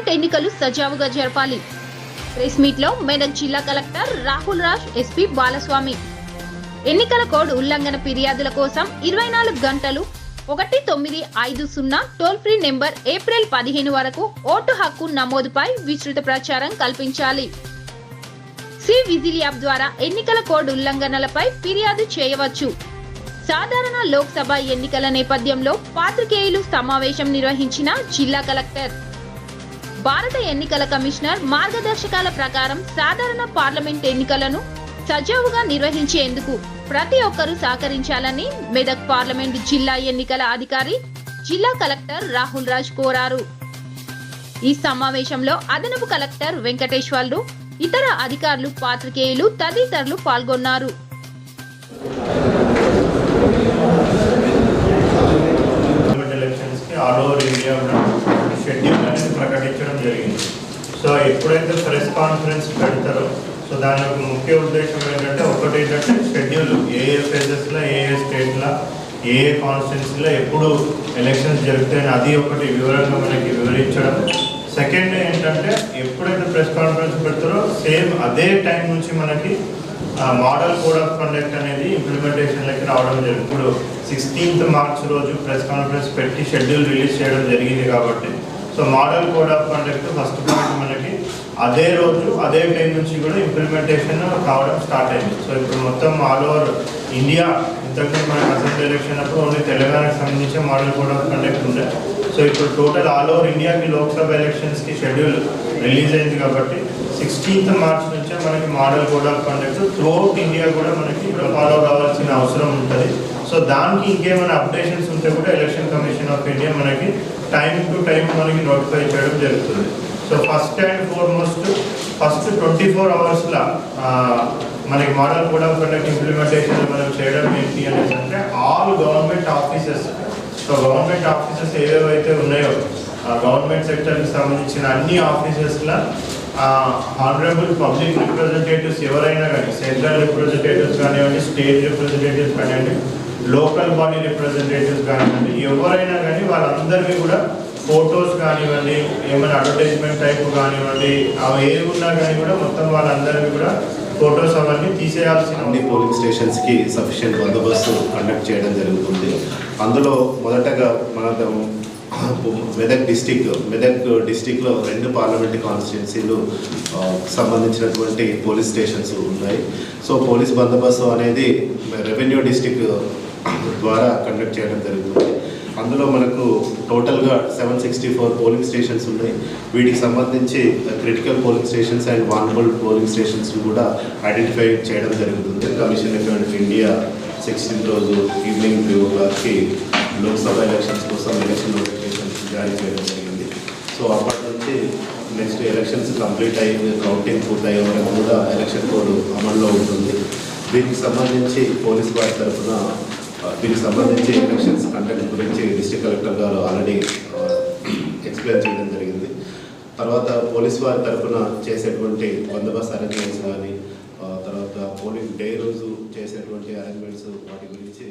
Parliament ఎన్నికలు సజావుగా జరపాలి. ప్రెస్ మీట్ లో మెదక్ జిల్లా కలెక్టర్ రాహుల్ రాజ్, ఎస్పీ బాలస్వామి. ఎన్నికల కోడ్ ఉల్లంఘన ఫిర్యాదుల కోసం 24 గంటలు 1950 టోల్ ఫ్రీ నెంబర్ ఏప్రిల్ 15 వరకు ఓటు హక్కు నమోదుపై విస్తృత ప్రచారం కల్పించాలి. సి విజిల్ యాప్ ద్వారా ఎన్నికల కోడ్ ఉల్లంఘనలపై ఫిర్యాదు చేయవచ్చు. సాధారణ లోక్సభ ఎన్నికల నేపథ్యంలో పాత్రికేయులు సమావేశం నిర్వహించిన జిల్లా కలెక్టర్ భారత ఎన్నికల కమిషనర్ మార్గదర్శకాల ప్రకారం సాధారణ పార్లమెంట్ ఎన్నికలను సజావుగా నిర్వహించేందుకు ప్రతి ఒక్కరూ సహకరించాలని మెదక్ పార్లమెంట్ జిల్లా ఎన్నికల అధికారి జిల్లా కలెక్టర్ రాహుల్ రాజ్ కోరారు. ఈ సమావేశంలో అదనపు కలెక్టర్ వెంకటేశ్వర్లు, ఇతర అధికారులు, పాత్రికేయులు తదితరులు పాల్గొన్నారు. ఆల్ ఓవర్ ఇండియా షెడ్యూల్ అనేది ప్రకటించడం జరిగింది. సో ఎప్పుడైతే ప్రెస్ కాన్ఫరెన్స్ పెడతారో సో దాని యొక్క ముఖ్య ఉద్దేశం ఏంటంటే ఏంటంటే షెడ్యూల్ ఏ ఫేజెస్లో ఏ స్టేట్లో ఏ కాన్స్టిట్యున్సీలో ఎప్పుడు ఎలక్షన్స్ జరుగుతాయని అది ఒకటి వివరంగా మనకి వివరించడం. సెకండ్ ఏంటంటే ఎప్పుడైతే ప్రెస్ కాన్ఫరెన్స్ పెడతారో సేమ్ అదే టైం నుంచి మనకి మోడల్ కోడ్ ఆఫ్ కండక్ట్ అనేది ఇంప్లిమెంటేషన్లకి రావడం జరిగింది. ఇప్పుడు 16th మార్చ్ రోజు ప్రెస్ కాన్ఫరెన్స్ పెట్టి షెడ్యూల్ రిలీజ్ చేయడం జరిగింది కాబట్టి so model code of conduct first point మనకి అదే రోజు అదే టైం నుంచి కూడా ఇంప్లిమెంటేషన్ కావడం స్టార్ట్ అయింది. సో ఇప్పుడు మొత్తం ఆల్ ఓవర్ ఇండియా ఇంతకుముందు మనకి అసెంబ్లీ ఎలక్షన్ అప్పుడు ఓన్లీ తెలంగాణకు సంబంధించి మోడల్ కోడ్ ఆఫ్ కండక్ట్ ఉండే. సో ఇప్పుడు టోటల్ ఆల్ ఓవర్ ఇండియాకి లోక్సభ ఎలక్షన్స్కి షెడ్యూల్ రిలీజ్ అయింది కాబట్టి 16th మార్చ్ నుంచే మనకి model code of conduct throughout India కూడా మనకి ఫాలో కావాల్సిన అవసరం ఉంటుంది. సో దానికి ఇంకేమైనా అప్డేషన్స్ ఉంటే కూడా ఎలక్షన్ కమిషన్ ఆఫ్ ఇండియా మనకి టైం టు టైం మనకి నోటిఫై చేయడం జరుగుతుంది. So first and foremost first 24 అవర్స్లో మనకి model code of conduct implementation మనం చేయడం ఏంటి అనేది అంటే all government offices, so government offices ఏవేవైతే ఉన్నాయో గవర్నమెంట్ సెక్టర్కి సంబంధించిన అన్ని ఆఫీసెస్లో హానరబుల్ పబ్లిక్ రిప్రజెంటేటివ్స్ ఎవరైనా కానీ సెంట్రల్ రిప్రజెంటేటివ్స్ కానివ్వండి, స్టేట్ రిప్రజెంటేటివ్స్ కానివ్వండి, లోకల్ బాడీ రిప్రజెంటేటివ్స్ కానివ్వండి, ఎవరైనా కానీ వాళ్ళందరికీ కూడా ఫొటోస్ కానివ్వండి, ఏమైనా అడ్వర్టైజ్మెంట్ టైప్ కానివ్వండి, అవి ఏవి ఉన్నా కానీ కూడా మొత్తం వాళ్ళందరికీ కూడా ఫొటోస్ అవన్నీ తీసేయాల్సిన అన్ని పోలింగ్ స్టేషన్స్కి సఫిషియెంట్ బందోబస్తు కండక్ట్ చేయడం జరుగుతుంది. అందులో మొదటగా మన మెదక్ డిస్టిక్లో 2 పార్లమెంట్ కాన్స్టిట్యున్సీలు సంబంధించినటువంటి పోలీస్ స్టేషన్స్ ఉన్నాయి. సో పోలీస్ బందోబస్తు అనేది రెవెన్యూ డిస్టిక్ ద్వారా కండక్ట్ చేయడం జరుగుతుంది. అందులో మనకు టోటల్గా 764 పోలింగ్ స్టేషన్స్ ఉన్నాయి. వీటికి సంబంధించి critical polling stations and vulnerable polling stations కూడా ఐడెంటిఫై చేయడం జరుగుతుంది. కమిషన్ ఆఫ్ ఇండియా 16th రోజు ఈవినింగ్ 3:00కి లోక్సభ ఎలక్షన్స్ కోసం ఎలక్షన్ నోటిఫికేషన్స్ జారీ చేయడం జరిగింది. సో అప్పటి నుంచి నెక్స్ట్ ఎలక్షన్స్ కంప్లీట్ అయ్యి కౌంటింగ్ పూర్తయ్యే వరకు కూడా ఎలక్షన్ కోడ్ అమల్లో ఉంటుంది. దీనికి సంబంధించి పోలీస్ వారి తరఫున దీనికి సంబంధించి ఎలక్షన్స్ కండక్ట్ గురించి డిస్ట్రిక్ట్ కలెక్టర్ గారు ఆల్రెడీ ఎక్స్ప్లెయిన్ చేయడం జరిగింది. తర్వాత పోలీస్ వారి తరఫున చేసేటువంటి బందోబస్తు అరేంజ్మెంట్స్ కానీ తర్వాత పోలింగ్ డే రోజు చేసేటువంటి అరేంజ్మెంట్స్ వాటి గురించి